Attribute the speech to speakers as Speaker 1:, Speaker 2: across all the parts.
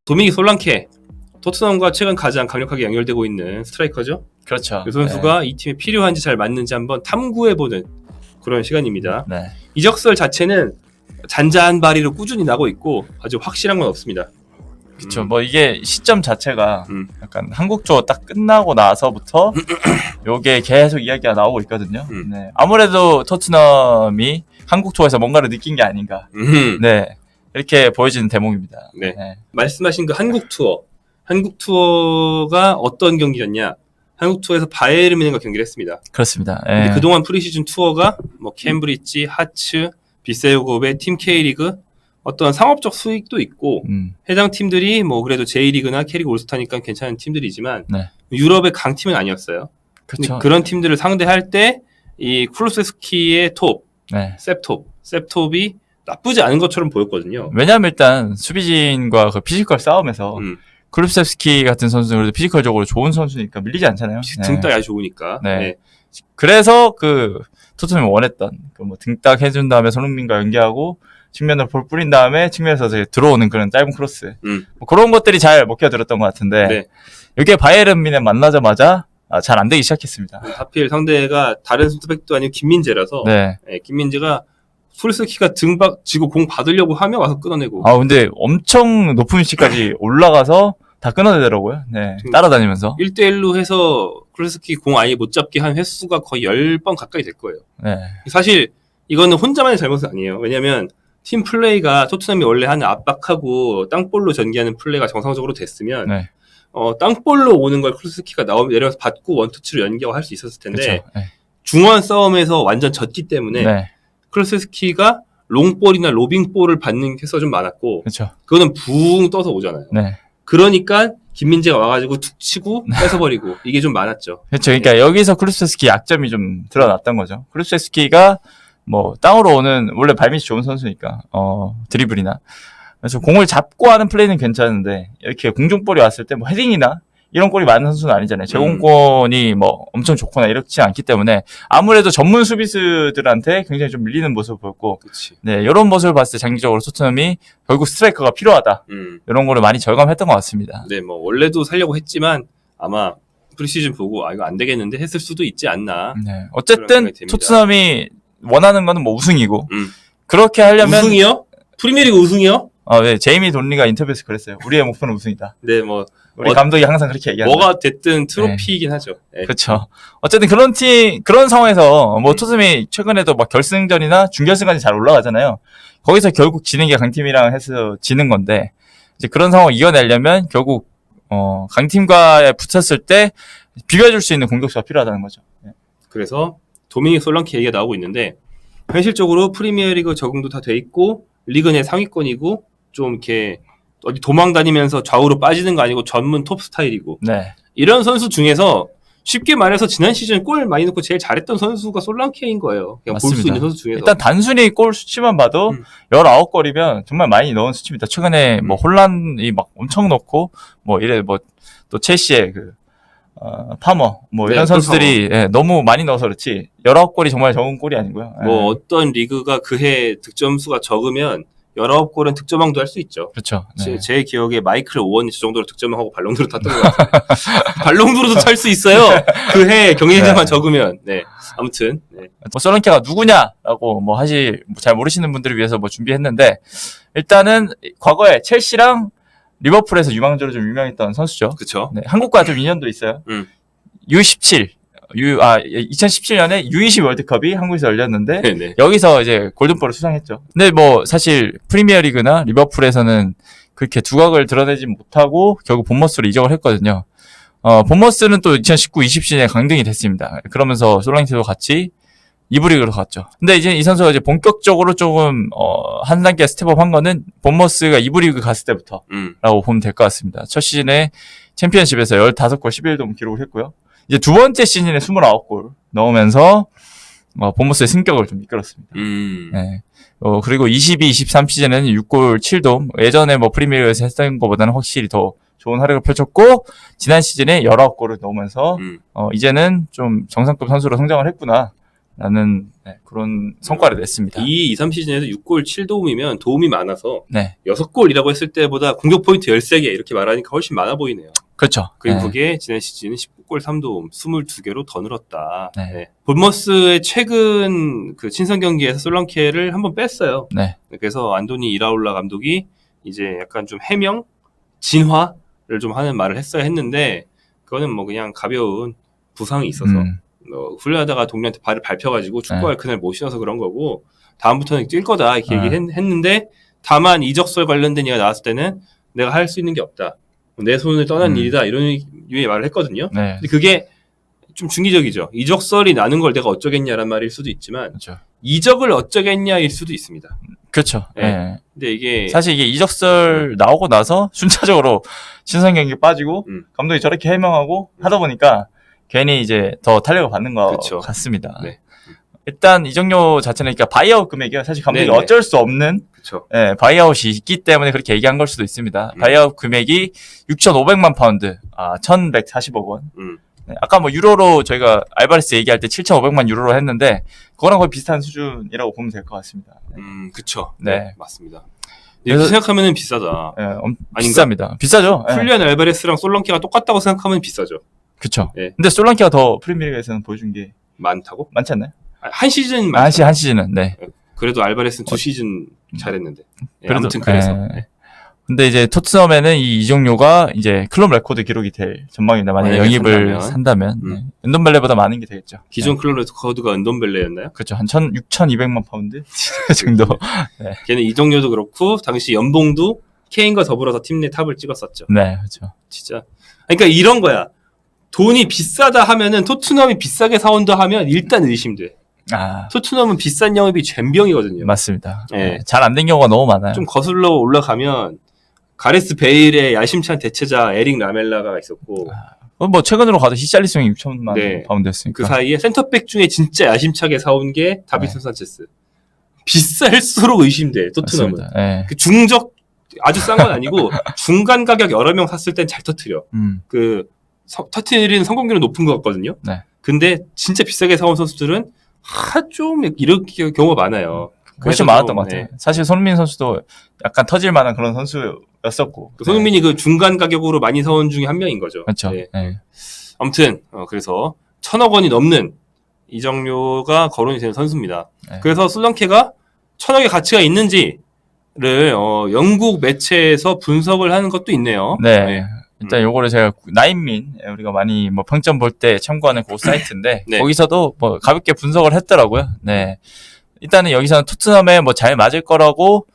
Speaker 1: 도미닉 솔랑케, 토트넘과 최근 가장 강력하게 연결되고 있는 스트라이커죠.
Speaker 2: 그렇죠.
Speaker 1: 이 선수가 이 팀에 필요한지 잘 맞는지 한번 탐구해보는 그런 시간입니다.
Speaker 2: 네.
Speaker 1: 이적설 자체는 잔잔한 바리로 꾸준히 나고 있고 아주 확실한 건 없습니다.
Speaker 2: 그렇죠. 뭐 이게 시점 자체가 약간 한국 투어 딱 끝나고 나서부터 요게 계속 이야기가 나오고 있거든요. 네. 아무래도 토트넘이 한국 투어에서 뭔가를 느낀 게 아닌가. 네. 이렇게 보여지는 대목입니다.
Speaker 1: 네. 네. 말씀하신 그 한국 투어가 어떤 경기였냐? 한국 투어에서 바이에른 뮌헨과 경기를 했습니다.
Speaker 2: 그렇습니다.
Speaker 1: 근데 그동안 프리시즌 투어가 뭐 캠브리지, 하츠, 비세오곱의 팀 K리그 어떤 상업적 수익도 있고 해당 팀들이 뭐 그래도 J리그나 K리그 올스타니까 괜찮은 팀들이지만
Speaker 2: 네.
Speaker 1: 유럽의 강팀은 아니었어요.
Speaker 2: 그렇죠.
Speaker 1: 그런 팀들을 상대할 때 이 쿠루세스키의 톱,
Speaker 2: 네.
Speaker 1: 셉톱이 나쁘지 않은 것처럼 보였거든요.
Speaker 2: 왜냐하면 일단 수비진과 그 피지컬 싸움에서 쿠루세스키 같은 선수는 그래도 피지컬적으로 좋은 선수니까 밀리지 않잖아요.
Speaker 1: 등딱이 아주 좋으니까.
Speaker 2: 네.
Speaker 1: 네.
Speaker 2: 그래서 그 토트넘이 원했던 그 뭐 등딱 해준 다음에 손흥민과 연계하고 측면으로 볼 뿌린 다음에 측면에서 들어오는 그런 짧은 크로스 뭐 그런 것들이 잘 먹혀들었던 것 같은데
Speaker 1: 네.
Speaker 2: 이게 바이에른 뮌헨 만나자마자 잘 안 되기 시작했습니다.
Speaker 1: 하필 상대가 다른 센터백도 아니고 김민재라서
Speaker 2: 네.
Speaker 1: 네, 김민재가 쿠루세스키가 등박 지고 공 받으려고 하면 와서 끊어내고.
Speaker 2: 근데 엄청 높은 위치까지 올라가서 다 끊어내더라고요. 네. 따라다니면서
Speaker 1: 1대1로 해서 쿠루세스키 공 아예 못 잡게 한 횟수가 거의 10번 가까이 될 거예요.
Speaker 2: 네.
Speaker 1: 사실 이거는 혼자만의 잘못은 아니에요. 왜냐면 팀 플레이가 토트넘이 원래 하는 압박하고 땅볼로 전개하는 플레이가 정상적으로 됐으면
Speaker 2: 네.
Speaker 1: 땅볼로 오는 걸 쿠루세스키가 내려와서 받고 원터치로 연결할 수 있었을 텐데
Speaker 2: 그쵸. 네.
Speaker 1: 중원 싸움에서 완전 졌기 때문에
Speaker 2: 네.
Speaker 1: 쿠루세스키가 롱볼이나 로빙볼을 받는 횟수가 좀 많았고
Speaker 2: 그렇죠.
Speaker 1: 그거는 붕 떠서 오잖아요.
Speaker 2: 네.
Speaker 1: 그러니까 김민재가 와가지고 툭 치고 뺏어버리고 이게 좀 많았죠.
Speaker 2: 그렇죠. 그러니까 여기서 쿠루세스키 약점이 좀 드러났던 거죠. 쿠루세스키가 뭐 땅으로 오는 원래 발밑이 좋은 선수니까 드리블이나 그래서 공을 잡고 하는 플레이는 괜찮은데 이렇게 공중볼이 왔을 때 뭐 헤딩이나 이런 골이 많은 선수는 아니잖아요. 제공권이 뭐 엄청 좋거나 이렇지 않기 때문에 아무래도 전문 수비수들한테 굉장히 좀 밀리는 모습을 보였고,
Speaker 1: 그치.
Speaker 2: 네, 이런 모습을 봤을 때 장기적으로 토트넘이 결국 스트라이커가 필요하다. 이런 거를 많이 절감했던 것 같습니다.
Speaker 1: 네, 뭐 원래도 살려고 했지만 아마 프리시즌 보고 이거 안 되겠는데 했을 수도 있지 않나.
Speaker 2: 네, 어쨌든 토트넘이 원하는 거는 뭐 우승이고 그렇게 하려면
Speaker 1: 우승이요? 프리미어리그 우승이요?
Speaker 2: 네, 제이미 돈리가 인터뷰에서 그랬어요. 우리의 목표는 우승이다.
Speaker 1: 네, 뭐
Speaker 2: 우리 감독이 항상 그렇게 얘기하죠.
Speaker 1: 뭐가 됐든 트로피이긴 하죠. 네.
Speaker 2: 그렇죠. 어쨌든 그런 상황에서 뭐 토트넘이 최근에도 막 결승전이나 준결승까지 잘 올라가잖아요. 거기서 결국 지는 게 강팀이랑 해서 지는 건데 이제 그런 상황을 이겨내려면 결국 강팀과에 붙었을 때 비벼줄 수 있는 공격수가 필요하다는 거죠. 네.
Speaker 1: 그래서 도미닉 솔랑케 얘기가 나오고 있는데 현실적으로 프리미어리그 적응도 다 돼 있고 리그 내 상위권이고 좀 이렇게 어디 도망 다니면서 좌우로 빠지는 거 아니고 전문 톱 스타일이고
Speaker 2: 네.
Speaker 1: 이런 선수 중에서 쉽게 말해서 지난 시즌 골 많이 넣고 제일 잘했던 선수가 솔랑케인 거예요. 그냥 볼 수 있는 선수 중에서.
Speaker 2: 일단 단순히 골 수치만 봐도 19골이면 정말 많이 넣은 수치입니다. 최근에 뭐 혼란이 막 엄청 넣고 뭐 이래 뭐 또 첼시의 파머 뭐 이런 선수들이 너무 많이 넣어서 그렇지 19골이 정말 적은 골이 아니고요.
Speaker 1: 뭐 어떤 리그가 그해 득점수가 적으면 19골은 득점왕도 할 수 있죠.
Speaker 2: 그렇죠. 네.
Speaker 1: 제 기억에 마이클 오원이 저 정도로 득점하고 발롱도르 탔던 것 같아요. 발롱도르도 탈 수 있어요. 그해 경기장만 적으면. 네. 아무튼. 네.
Speaker 2: 뭐 솔랑케가 누구냐라고 뭐 잘 모르시는 분들을 위해서 뭐 준비했는데 일단은 과거에 첼시랑 리버풀에서 유망주로 좀 유명했던 선수죠.
Speaker 1: 그렇죠.
Speaker 2: 네. 한국과 좀 인연도 있어요. U17 2017년에 U20 월드컵이 한국에서 열렸는데
Speaker 1: 네네.
Speaker 2: 여기서 이제 골든볼을 수상했죠. 근데 뭐 사실 프리미어리그나 리버풀에서는 그렇게 두각을 드러내지 못하고 결국 본머스로 이적을 했거든요. 본머스는 또 2019-20시즌에 강등이 됐습니다. 그러면서 솔랑케도 같이 2부 리그로 갔죠. 근데 이제 이 선수가 이제 본격적으로 조금 한 단계 스텝업 한 거는 본머스가 2부 리그 갔을 때부터라고 보면 될 것 같습니다. 첫 시즌에 챔피언십에서 15골 11도움 기록을 했고요. 이제 두 번째 시즌에 29골 넣으면서 본머스의 승격을 좀 이끌었습니다. 네. 그리고 22-23 시즌에는 6골 7도움. 예전에 뭐 프리미어에서 했던 것보다는 확실히 더 좋은 활약을 펼쳤고 지난 시즌에 19골을 넣으면서 이제는 좀 정상급 선수로 성장을 했구나. 라는 그런 성과를 냈습니다.
Speaker 1: 이 2, 3 시즌에서 6골 7도움이면 도움이 많아서
Speaker 2: 네.
Speaker 1: 6골이라고 했을 때보다 공격 포인트 13개 이렇게 말하니까 훨씬 많아 보이네요.
Speaker 2: 그렇죠.
Speaker 1: 그리고
Speaker 2: 네.
Speaker 1: 그게 지난 시즌은 19골 3도움 22개로 더 늘었다.
Speaker 2: 네.
Speaker 1: 네. 본머스의 최근 그 친선 경기에서 솔랑케를 한번 뺐어요.
Speaker 2: 네.
Speaker 1: 그래서 안도니 이라올라 감독이 이제 약간 좀 해명, 진화를 좀 하는 말을 했어야 했는데 그거는 뭐 그냥 가벼운 부상이 있어서 훈련하다가 동료한테 발을 밟혀가지고 축구할 그날 못 쉬어서 그런 거고 다음부터는 뛸 거다 이렇게 얘기했는데 다만 이적설 관련된 얘기가 나왔을 때는 내가 할 수 있는 게 없다. 내 손을 떠난 일이다 이런 유의 말을 했거든요.
Speaker 2: 네.
Speaker 1: 근데 그게 좀 중의적이죠. 이적설이 나는 걸 내가 어쩌겠냐란 말일 수도 있지만
Speaker 2: 그렇죠.
Speaker 1: 이적을 어쩌겠냐일 수도 있습니다.
Speaker 2: 그렇죠.
Speaker 1: 네.
Speaker 2: 네.
Speaker 1: 근데 이게
Speaker 2: 사실 이게 이적설 나오고 나서 순차적으로 친선 경기 빠지고 감독이 저렇게 해명하고 하다 보니까 괜히 이제 더 탄력을 받는 것
Speaker 1: 그쵸.
Speaker 2: 같습니다.
Speaker 1: 네.
Speaker 2: 일단 이적료 자체는 그러니까 바이아웃 금액이요. 사실 감독이
Speaker 1: 네네.
Speaker 2: 어쩔 수 없는
Speaker 1: 그쵸.
Speaker 2: 바이아웃이 있기 때문에 그렇게 얘기한 걸 수도 있습니다. 바이아웃 금액이 6,500만 파운드, 1,140억 원. 네, 아까 뭐 유로로 저희가 알바레스 얘기할 때 7,500만 유로로 했는데 그거랑 거의 비슷한 수준이라고 보면 될 것 같습니다.
Speaker 1: 그쵸.
Speaker 2: 네.
Speaker 1: 네. 맞습니다. 이렇게
Speaker 2: 그래서-
Speaker 1: 생각하면은 비싸다.
Speaker 2: 네,
Speaker 1: 아닌가?
Speaker 2: 비쌉니다. 비싸죠. 네.
Speaker 1: 훌리안 알바레스랑 솔랑케가 똑같다고 생각하면 비싸죠.
Speaker 2: 그쵸.
Speaker 1: 네.
Speaker 2: 근데 솔랑키가 더 프리미어리그에서는 보여준 게
Speaker 1: 많다고?
Speaker 2: 많지 않나요?
Speaker 1: 한 시즌 많죠.
Speaker 2: 한 시즌은, 네.
Speaker 1: 그래도 알바레스는 2시즌 잘했는데. 네,
Speaker 2: 그래도-
Speaker 1: 아무튼 그래서.
Speaker 2: 네.
Speaker 1: 네.
Speaker 2: 근데 이제 토트넘에는 이 이적료가 이제 클럽 레코드 기록이 될 전망입니다. 만약에
Speaker 1: 만약에
Speaker 2: 영입을 산다면. 네. 은돈벨레보다 많은 게 되겠죠.
Speaker 1: 기존 클럽 레코드가 은돈벨레였나요?
Speaker 2: 그렇죠. 한 6,200만 파운드 정도.
Speaker 1: 걔는 이적료도 그렇고 당시 연봉도 케인과 더불어서 팀 내 탑을 찍었었죠.
Speaker 2: 네, 그렇죠.
Speaker 1: 진짜. 그러니까 이런 거야. 돈이 비싸다 하면은 토트넘이 비싸게 사온다 하면 일단 의심돼. 토트넘은 비싼 영입이 젬병이거든요.
Speaker 2: 맞습니다.
Speaker 1: 네.
Speaker 2: 잘 안 된 경우가 너무 많아요.
Speaker 1: 좀 거슬러 올라가면 가레스 베일의 야심찬 대체자 에릭 라멜라가 있었고
Speaker 2: 뭐 최근으로 가도 히샬리송이 6천만
Speaker 1: 네.
Speaker 2: 파운드였으니까.
Speaker 1: 그 사이에 센터백 중에 진짜 야심차게 사온 게 다비슨 산체스. 비쌀수록 의심돼 토트넘은.
Speaker 2: 맞습니다. 네.
Speaker 1: 그 중적 아주 싼 건 아니고 중간 가격 여러 명 샀을 땐 잘 터트려. 그 터트리는 성공률은 높은 것 같거든요.
Speaker 2: 네.
Speaker 1: 근데 진짜 비싸게 사온 선수들은 좀 이렇게 경우가 많아요.
Speaker 2: 훨씬 많았던 것 같아요. 사실 손흥민 선수도 약간 터질 만한 그런 선수였었고.
Speaker 1: 손흥민이 그 중간 가격으로 많이 사온 중에 한 명인 거죠.
Speaker 2: 그렇죠.
Speaker 1: 네.
Speaker 2: 네.
Speaker 1: 아무튼 그래서 1,000억 원이 넘는 이적료가 거론이 되는 선수입니다.
Speaker 2: 네.
Speaker 1: 그래서 솔랑케가 1,000억의 가치가 있는지를 영국 매체에서 분석을 하는 것도 있네요.
Speaker 2: 네. 일단 요거를 제가 나인민 우리가 많이 뭐 평점 볼 때 참고하는 그 사이트인데
Speaker 1: 네.
Speaker 2: 거기서도 뭐 가볍게 분석을 했더라고요. 네. 일단은 여기서는 토트넘에 뭐 잘 맞을 거라고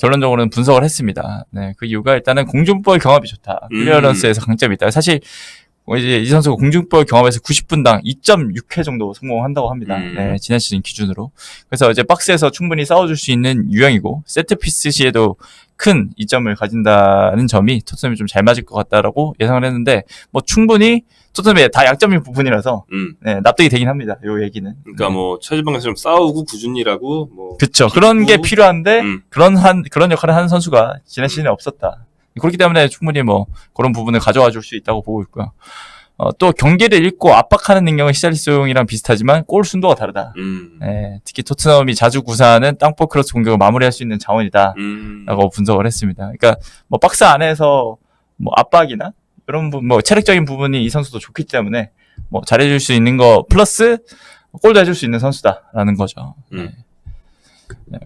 Speaker 2: 결론적으로는 분석을 했습니다. 네. 그 이유가 일단은 공중볼 경합이 좋다. 클리어런스에서 강점이 있다. 사실 이제 이 선수가 공중볼 경합에서 90분당 2.6회 정도 성공한다고 합니다. 네, 지난 시즌 기준으로. 그래서 이제 박스에서 충분히 싸워줄 수 있는 유형이고 세트피스 시에도 큰 이점을 가진다는 점이 토트넘이 좀 잘 맞을 것 같다라고 예상을 했는데 뭐 충분히 토트넘의 다 약점인 부분이라서 네, 납득이 되긴 합니다. 요 얘기는.
Speaker 1: 그러니까 뭐 최지방에서 좀 싸우고 꾸준히라고 뭐
Speaker 2: 그렇죠. 그런 게 필요한데 그런 역할을 하는 선수가 지난 시즌에 없었다. 그렇기 때문에 충분히 뭐 그런 부분을 가져와 줄 수 있다고 보고 있고요. 또 경기를 읽고 압박하는 능력은 히샬리송이랑 비슷하지만 골 순도가 다르다. 네, 특히 토트넘이 자주 구사하는 땅볼 크로스 공격을 마무리할 수 있는 자원이다. 라고 분석을 했습니다. 그러니까 뭐 박스 안에서 뭐 압박이나 이런 부분, 뭐 체력적인 부분이 이 선수도 좋기 때문에 뭐 잘해줄 수 있는 거 플러스 골도 해줄 수 있는 선수다라는 거죠. 네.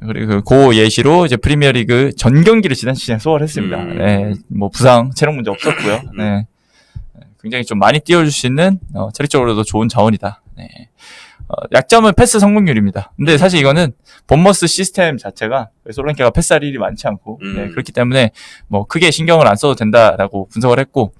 Speaker 2: 그리고 그 예시로 이제 프리미어리그 전 경기를 지난 시즌에 소화를 했습니다. 네, 뭐 부상, 체력 문제 없었고요. 네, 굉장히 좀 많이 띄워줄 수 있는 체력적으로도 좋은 자원이다. 네. 약점은 패스 성공률입니다. 근데 사실 이거는 본머스 시스템 자체가 솔랑케가 패스할 일이 많지 않고 네, 그렇기 때문에 뭐 크게 신경을 안 써도 된다라고 분석을 했고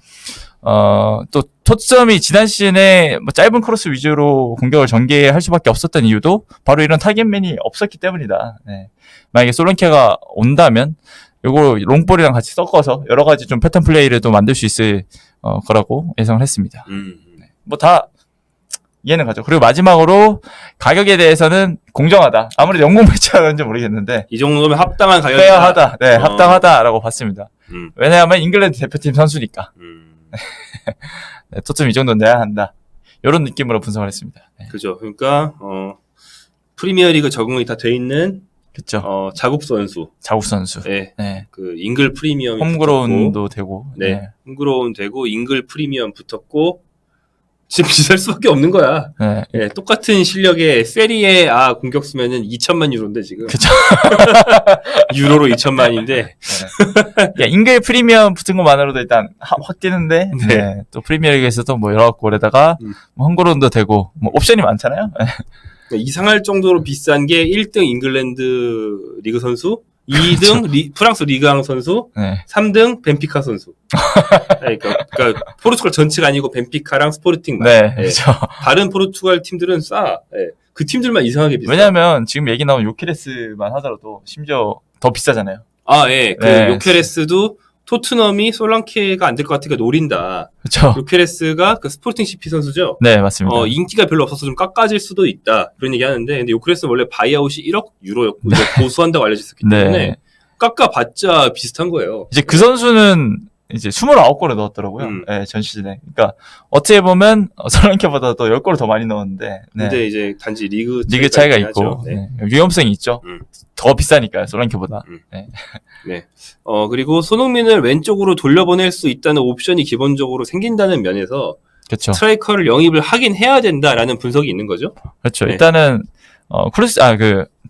Speaker 2: 또 토트넘이 지난 시즌에 뭐 짧은 크로스 위주로 공격을 전개할 수밖에 없었던 이유도 바로 이런 타겟맨이 없었기 때문이다. 네. 만약에 솔랑케가 온다면 요거 롱볼이랑 같이 섞어서 여러 가지 좀 패턴 플레이를 또 만들 수 있을 거라고 예상을 했습니다. 네. 뭐 다 이해는 가죠. 그리고 마지막으로 가격에 대해서는 공정하다. 아무래도 영국 매체하는지 모르겠는데
Speaker 1: 이 정도면 합당한 가격이다.
Speaker 2: 페어하다. 네, 합당하다라고 봤습니다. 왜냐하면 잉글랜드 대표팀 선수니까. 네, 토트넘 이 정도는 내야 한다. 이런 느낌으로 분석을 했습니다. 네.
Speaker 1: 그죠. 그러니까 프리미어리그 적응이 다 돼 있는
Speaker 2: 그쵸.
Speaker 1: 자국 선수.
Speaker 2: 자국 선수.
Speaker 1: 네.
Speaker 2: 네.
Speaker 1: 그 잉글 프리미엄
Speaker 2: 홈그라운도 되고.
Speaker 1: 네. 홈그라운 되고 잉글 프리미엄 붙었고 지금 비쌀 수밖에 없는 거야.
Speaker 2: 네.
Speaker 1: 네, 똑같은 실력의 세리에 A 공격수면은 2천만 유로인데 지금.
Speaker 2: 그쵸.
Speaker 1: 유로로 2천만인데.
Speaker 2: 네. 야, 잉글 프리미엄 붙은 것만으로도 일단 확 뛰는데.
Speaker 1: 네.
Speaker 2: 네. 또 프리미어리그에서도 뭐 여러 골에다가 뭐 홈그라운도 되고 뭐 옵션이 많잖아요. 네.
Speaker 1: 그러니까 이상할 정도로 비싼 게 1등 잉글랜드 리그 선수, 2등 프랑스 리그앙 선수,
Speaker 2: 네.
Speaker 1: 3등 벤피카 선수. 그러니까 포르투갈 전체가 아니고 벤피카랑 스포르팅만.
Speaker 2: 네.
Speaker 1: 네.
Speaker 2: 그렇죠.
Speaker 1: 다른 포르투갈 팀들은 싸. 네. 그 팀들만 이상하게 비싸.
Speaker 2: 왜냐면 지금 얘기 나온 요케레스만 하더라도 심지어 더 비싸잖아요.
Speaker 1: 아, 예. 그
Speaker 2: 네.
Speaker 1: 요케레스도 토트넘이 솔랑케가 안 될 것 같으니까 노린다.
Speaker 2: 그렇죠.
Speaker 1: 요케레스가 그 스포팅 CP 선수죠.
Speaker 2: 네, 맞습니다.
Speaker 1: 인기가 별로 없어서 좀 깎아질 수도 있다. 그런 얘기 하는데, 근데 요케레스는 원래 바이아웃이 1억 유로였고, 이제 고수한다고 알려졌기 때문에,
Speaker 2: 네.
Speaker 1: 깎아봤자 비슷한 거예요.
Speaker 2: 이제 그 선수는 이제 29골을 넣었더라고요. 네, 전 시즌에. 그러니까 어떻게 보면 솔랑케보다 더 10골을 더 많이 넣었는데. 네.
Speaker 1: 근데 이제 단지 리그
Speaker 2: 차이가
Speaker 1: 있긴
Speaker 2: 있고
Speaker 1: 하죠. 네.
Speaker 2: 네. 위험성이 있죠. 더 비싸니까요, 솔랑케보다. 네.
Speaker 1: 네. 그리고 손흥민을 왼쪽으로 돌려보낼 수 있다는 옵션이 기본적으로 생긴다는 면에서
Speaker 2: 그렇죠.
Speaker 1: 스트라이커를 영입을 하긴 해야 된다라는 분석이 있는 거죠.
Speaker 2: 그렇죠.
Speaker 1: 네.
Speaker 2: 일단은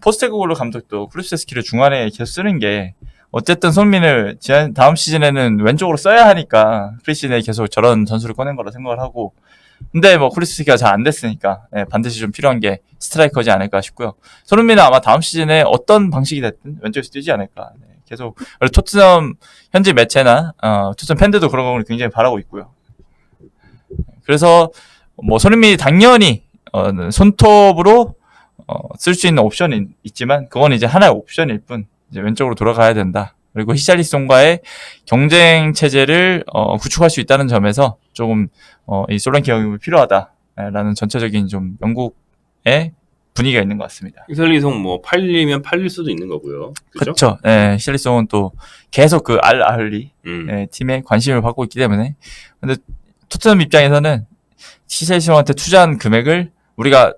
Speaker 2: 포스테코글로 감독도 쿠루세스키를 중앙에 계속 쓰는 게 어쨌든 손민을 다음 시즌에는 왼쪽으로 써야 하니까 프리시즌에 계속 저런 전술을 꺼낸 거라 생각을 하고, 근데 뭐 쿠루세스키가 잘 안 됐으니까 네, 반드시 좀 필요한 게 스트라이커지 않을까 싶고요. 손흥민은 아마 다음 시즌에 어떤 방식이 됐든 왼쪽에서 뛰지 않을까. 네, 계속 토트넘 현지 매체나 토트넘 팬들도 그런 걸 굉장히 바라고 있고요. 그래서 뭐 손흥민이 당연히 손톱으로 쓸 수 있는 옵션이 있지만 그건 이제 하나의 옵션일 뿐, 이제 왼쪽으로 돌아가야 된다. 그리고 히샬리송과의 경쟁 체제를 구축할 수 있다는 점에서 조금 이 솔랑케 영입이 필요하다라는 전체적인 좀 영국의 분위기가 있는 것 같습니다.
Speaker 1: 히샬리송 뭐 팔리면 팔릴 수도 있는 거고요.
Speaker 2: 그렇죠. 네, 히샬리송은 또 계속 그 알알리 팀에 관심을 받고 있기 때문에. 근데 토트넘 입장에서는 히샬리송한테 투자한 금액을 우리가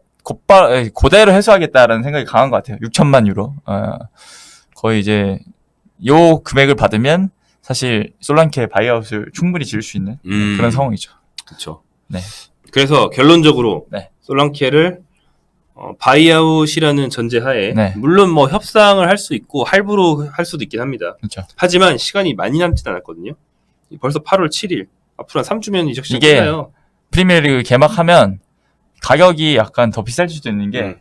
Speaker 2: 그대로 회수하겠다라는 생각이 강한 것 같아요. 6천만 유로. 거의 이제 요 금액을 받으면 사실 솔랑케 바이아웃을 충분히 지을 수 있는 그런 상황이죠.
Speaker 1: 그렇죠.
Speaker 2: 네.
Speaker 1: 그래서 결론적으로
Speaker 2: 네.
Speaker 1: 솔랑케를 바이아웃이라는 전제하에
Speaker 2: 네.
Speaker 1: 물론 뭐 협상을 할 수 있고 할부로 할 수도 있긴 합니다.
Speaker 2: 그렇죠.
Speaker 1: 하지만 시간이 많이 남진 않았거든요. 벌써 8월 7일. 앞으로 한 3주면 이적 시장
Speaker 2: 이게
Speaker 1: 끝나요.
Speaker 2: 프리미어리그 개막하면 가격이 약간 더 비쌀 수도 있는 게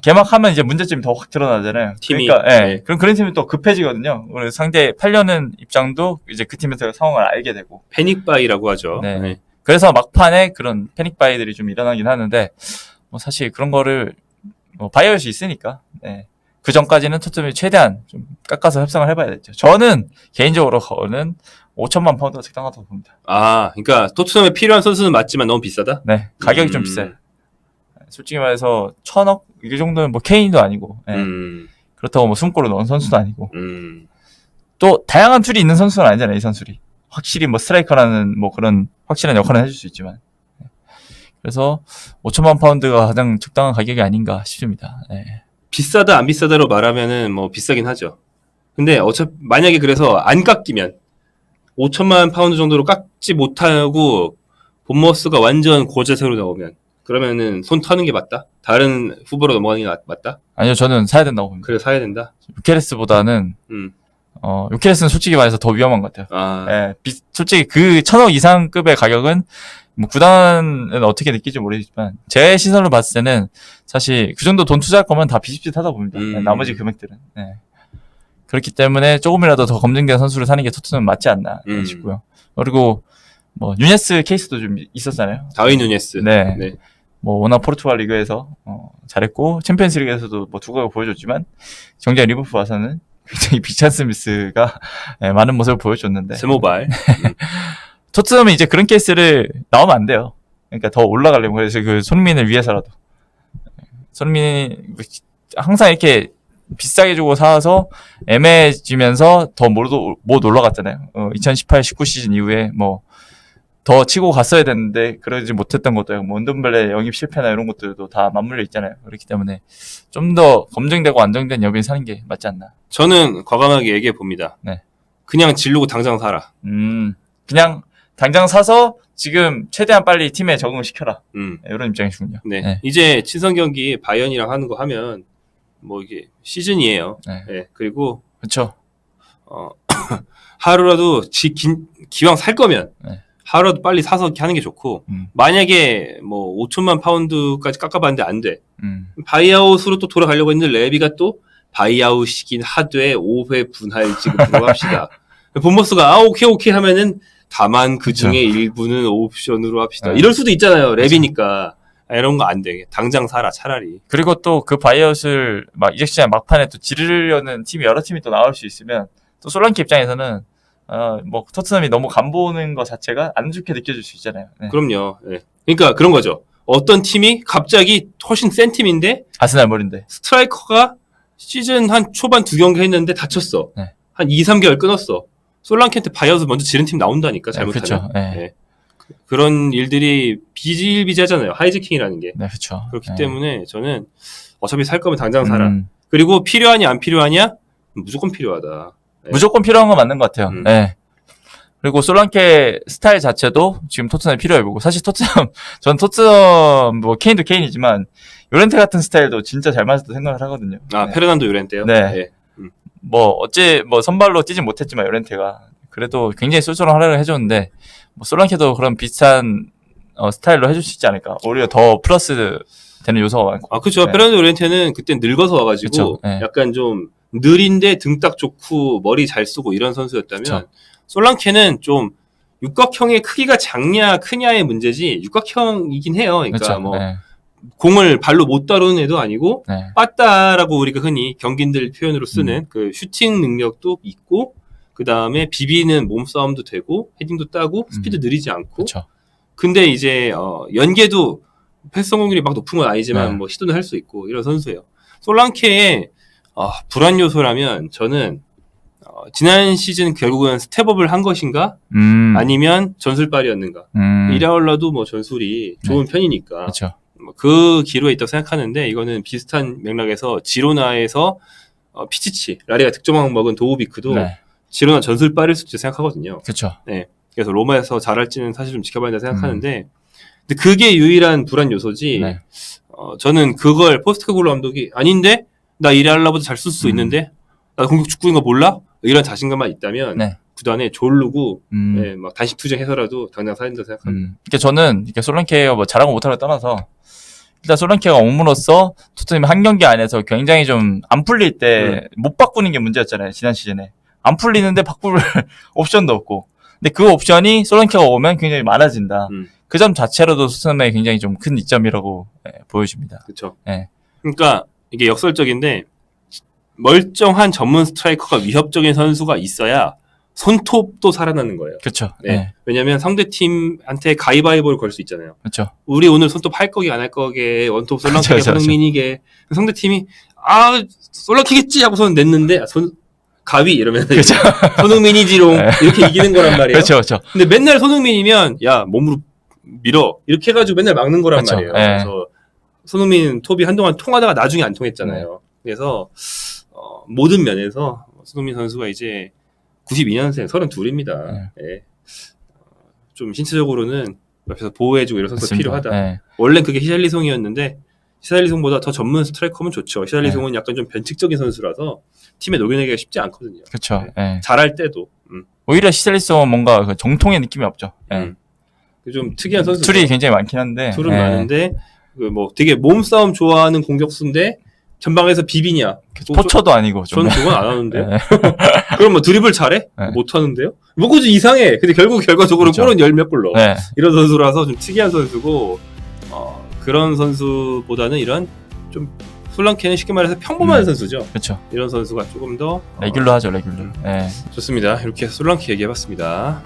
Speaker 2: 개막하면 이제 문제점이 더 확 드러나잖아요.
Speaker 1: 팀이.
Speaker 2: 그러니까, 예.
Speaker 1: 네.
Speaker 2: 그럼 그런 팀이 또 급해지거든요. 그래서 상대 팔려는 입장도 이제 그 팀에서 상황을 알게 되고.
Speaker 1: 패닉바이라고 하죠.
Speaker 2: 네.
Speaker 1: 네.
Speaker 2: 그래서 막판에 그런 패닉바이들이 좀 일어나긴 하는데, 뭐 사실 그런 거를, 바이아웃이 있으니까, 네. 그 전까지는 토트넘이 최대한 좀 깎아서 협상을 해봐야 되죠. 저는 개인적으로 그거는 5천만 파운드가 적당하다고 봅니다.
Speaker 1: 아, 그러니까 토트넘에 필요한 선수는 맞지만 너무 비싸다?
Speaker 2: 네. 가격이 좀 비싸요. 솔직히 말해서 1,000억? 이 정도는 뭐 케인도 아니고, 네. 그렇다고 뭐 숨골을 넣은 선수도 아니고, 또 다양한 툴이 있는 선수는 아니잖아요, 이 선수들이. 확실히 뭐 스트라이커라는 뭐 그런 확실한 역할은 해줄 수 있지만. 그래서 5천만 파운드가 가장 적당한 가격이 아닌가 싶습니다. 네.
Speaker 1: 비싸다 안 비싸다로 말하면은 뭐 비싸긴 하죠. 근데 만약에 그래서 안 깎이면 5천만 파운드 정도로 깎지 못하고 본머스가 완전 고자세로 나오면 그러면은 손 터는 게 맞다? 다른 후보로 넘어가는 게 맞다?
Speaker 2: 아니요, 저는 사야 된다고 봅니다.
Speaker 1: 그래 사야 된다.
Speaker 2: 요케레스보다는 요케레스는 솔직히 말해서 더 위험한 것 같아요.
Speaker 1: 아,
Speaker 2: 예, 솔직히 그 1,000억 이상급의 가격은 뭐 구단은 어떻게 느낄지 모르겠지만 제 시선으로 봤을 때는 사실 그 정도 돈 투자할 거면 다 비슷비슷하다 봅니다. 나머지 금액들은. 네. 그렇기 때문에 조금이라도 더 검증된 선수를 사는 게 토트넘은 맞지 않나 싶고요. 그리고 뭐 누네스 케이스도 좀 있었잖아요.
Speaker 1: 다윈 누네스.
Speaker 2: 네. 네. 뭐 워낙 포르투갈 리그에서 잘했고 챔피언스 리그에서도 뭐 두각을 보여줬지만 정작 리버풀 와서는 굉장히 빅찬 스미스가 많은 모습을 보여줬는데
Speaker 1: 스모발.
Speaker 2: 토트넘이 이제 그런 케이스를 나오면 안 돼요. 그러니까 더 올라가려면 그래서 그 손흥민을 위해서라도 손흥민이 항상 이렇게 비싸게 주고 사서 애매해지면서 더 못 올라갔잖아요. 2018-19 시즌 이후에 뭐 더 치고 갔어야 됐는데 그러지 못했던 것도 뭐 은돈벨레 영입 실패나 이런 것들도 다 맞물려 있잖아요. 그렇기 때문에 좀 더 검증되고 안정된 여빈 사는 게 맞지 않나.
Speaker 1: 저는 과감하게 얘기해 봅니다.
Speaker 2: 네.
Speaker 1: 그냥 지르고 당장 사라.
Speaker 2: 그냥 당장 사서 지금 최대한 빨리 팀에 적응을 시켜라. 이런 입장이시군요.
Speaker 1: 네.
Speaker 2: 네.
Speaker 1: 이제 친선 경기 바이언이랑 하는 거 하면 뭐 이게 시즌이에요.
Speaker 2: 네.
Speaker 1: 네. 그리고
Speaker 2: 그렇죠.
Speaker 1: 하루라도 기왕 살 거면
Speaker 2: 네.
Speaker 1: 하루라도 빨리 사서 이렇게 하는 게 좋고 만약에 뭐 5천만 파운드까지 깎아봤는데 안 돼. 바이아웃으로 또 돌아가려고 했는데 레비가 또 바이아웃이긴 하되 5회 분할 지급으로 합시다. 본머스가 오케이 하면은 다만 그 중에 일부는 옵션으로 합시다.
Speaker 2: 네.
Speaker 1: 이럴 수도 있잖아요. 랩이니까. 이런 거 안 돼. 당장 사라 차라리.
Speaker 2: 그리고 또 그 바이아웃을 막 이적 시장 막판에 또 지르려는 팀이 여러 팀이 또 나올 수 있으면 또 솔랑키 입장에서는 뭐 토트넘이 너무 간보는 것 자체가 안 좋게 느껴질 수 있잖아요. 네.
Speaker 1: 그럼요. 네. 그러니까 그런 거죠. 어떤 팀이 갑자기 훨씬 센 팀인데
Speaker 2: 아스날 머린데
Speaker 1: 스트라이커가 시즌 한 초반 2경기 했는데 다쳤어.
Speaker 2: 네.
Speaker 1: 한 2-3개월 끊었어. 솔랑키한테 바이아웃 먼저 지른 팀 나온다니까 잘못하면.
Speaker 2: 그렇죠. 네.
Speaker 1: 네. 그런 일들이 비일비재하잖아요. 하이제킹이라는 게.
Speaker 2: 네, 그렇죠.
Speaker 1: 그렇기
Speaker 2: 네.
Speaker 1: 때문에 저는 어차피 살 거면 당장 사라. 그리고 필요하냐 안 필요하냐? 무조건 필요하다. 네.
Speaker 2: 무조건 필요한 건 맞는 것 같아요. 네. 그리고 솔랑케 스타일 자체도 지금 토트넘에 필요해 보고 사실 전 토트넘 뭐 케인도 케인이지만 요렌테 같은 스타일도 진짜 잘 맞았다고 생각을 하거든요.
Speaker 1: 아
Speaker 2: 네.
Speaker 1: 페르난도 요렌테요?
Speaker 2: 네.
Speaker 1: 네.
Speaker 2: 뭐 선발로 뛰진 못했지만 요렌테가 그래도 굉장히 쏠쏠한 활약을 해줬는데 뭐 솔랑케도 그런 비슷한 스타일로 해줄 수 있지 않을까. 오히려 더 플러스 되는 요소가 많고.
Speaker 1: 아 그렇죠.
Speaker 2: 네.
Speaker 1: 페르난도 요렌테는 그때 늙어서 와가지고
Speaker 2: 그쵸. 네.
Speaker 1: 약간 좀 느린데 등 딱 좋고 머리 잘 쓰고 이런 선수였다면
Speaker 2: 그쵸.
Speaker 1: 솔랑케는 좀 육각형의 크기가 작냐 크냐의 문제지 육각형이긴 해요. 그러니까
Speaker 2: 그쵸.
Speaker 1: 뭐
Speaker 2: 네.
Speaker 1: 공을 발로 못 다루는 애도 아니고
Speaker 2: 네.
Speaker 1: 빠따라고 우리가 흔히 경기인들 표현으로 쓰는 그 슈팅 능력도 있고 그 다음에 비비는 몸싸움도 되고 헤딩도 따고 스피드 느리지 않고
Speaker 2: 그쵸.
Speaker 1: 근데 이제 연계도 패스 성공률이 막 높은 건 아니지만
Speaker 2: 네.
Speaker 1: 뭐 시도는 할 수 있고 이런 선수예요. 솔랑케의 불안 요소라면 저는 지난 시즌 결국은 스텝업을 한 것인가 아니면 전술발이었는가. 이라올라도 뭐 전술이 좋은 편이니까
Speaker 2: 그렇죠.
Speaker 1: 그 기로에 있다고 생각하는데 이거는 비슷한 맥락에서 지로나에서 피치치 라리가 득점왕 먹은 도우비크도
Speaker 2: 네.
Speaker 1: 지로나 전술발일 수도 생각하거든요.
Speaker 2: 그렇죠.
Speaker 1: 네. 그래서 로마에서 잘할지는 사실 좀 지켜봐야 된다 생각하는데 근데 그게 유일한 불안 요소지.
Speaker 2: 네.
Speaker 1: 저는 그걸 포스트코글로 감독이 아닌데 나 이랄라보다 잘 쓸 수 있는데 나 공격 축구인 거 몰라? 이런 자신감만 있다면
Speaker 2: 네.
Speaker 1: 구단에 졸르고 네, 막 단식 투쟁해서라도 당장 사야 된다 생각합니다.
Speaker 2: 그러니까 저는 이렇게 솔랑케가 뭐 잘하고 못하고 떠나서 일단 솔랑케가 옴으로써 토트넘이 한 경기 안에서 굉장히 좀 안 풀릴 때 못 바꾸는 게 문제였잖아요. 지난 시즌에 안 풀리는데 바꿀 옵션도 없고 근데 그 옵션이 솔랑케가 오면 굉장히 많아진다. 그 점 자체로도 토트넘에 굉장히 좀 큰 이점이라고 보여집니다.
Speaker 1: 그렇죠.
Speaker 2: 네.
Speaker 1: 그러니까 이게 역설적인데 멀쩡한 전문 스트라이커가 위협적인 선수가 있어야 손톱도 살아나는 거예요.
Speaker 2: 그렇죠.
Speaker 1: 네.
Speaker 2: 네.
Speaker 1: 왜냐면 상대팀한테 가위바위보를 걸 수 있잖아요.
Speaker 2: 그렇죠.
Speaker 1: 우리 오늘 손톱 할 거게 안 할 거게 원톱 솔랑키게
Speaker 2: 그쵸.
Speaker 1: 손흥민이게 상대팀이 솔랑키겠지 하고서는 냈는데 가위 이러면 손흥민이지롱
Speaker 2: 네.
Speaker 1: 이렇게 이기는 거란 말이에요.
Speaker 2: 그렇죠. 그렇죠.
Speaker 1: 근데 맨날 손흥민이면 야 몸으로 밀어 이렇게 해가지고 맨날 막는 거란
Speaker 2: 그쵸.
Speaker 1: 말이에요.
Speaker 2: 네.
Speaker 1: 그래서 손흥민 톱이 한동안 통하다가 나중에 안 통했잖아요. 그래서 모든 면에서 손흥민 선수가 이제 92년생 32입니다. 네. 좀 신체적으로는 옆에서 보호해주고 이런 선수가
Speaker 2: 맞습니다.
Speaker 1: 필요하다.
Speaker 2: 네.
Speaker 1: 원래 그게 히샬리송이었는데 히샬리송보다 더 전문 스트라이커면 좋죠. 히샬리송은 약간 좀 변칙적인 선수라서 팀에 녹여내기가 쉽지 않거든요.
Speaker 2: 그렇죠.
Speaker 1: 네.
Speaker 2: 네.
Speaker 1: 잘할 때도
Speaker 2: 오히려 시셀리송은 뭔가 그 정통의 느낌이 없죠. 네.
Speaker 1: 좀 특이한 선수.
Speaker 2: 툴이 굉장히 많긴 한데.
Speaker 1: 툴은 많은데 그 뭐 되게 몸싸움 좋아하는 공격수인데 전방에서 비비냐?
Speaker 2: 포처도 아니고 좀.
Speaker 1: 저는 그건 안 하는데요. 그럼 뭐 드리블 잘해?
Speaker 2: 네.
Speaker 1: 못 하는데요? 뭐 그저 이상해. 근데 결국 결과적으로
Speaker 2: 그렇죠.
Speaker 1: 골은 10몇 골 넣어.
Speaker 2: 네.
Speaker 1: 이런 선수라서 좀 특이한 선수고 그런 선수보다는 이런 좀 솔랑케는 쉽게 말해서 평범한 선수죠.
Speaker 2: 그렇죠.
Speaker 1: 이런 선수가 조금 더
Speaker 2: 레귤러 하죠, 레귤러. 네.
Speaker 1: 좋습니다. 이렇게 솔랑케 얘기해봤습니다.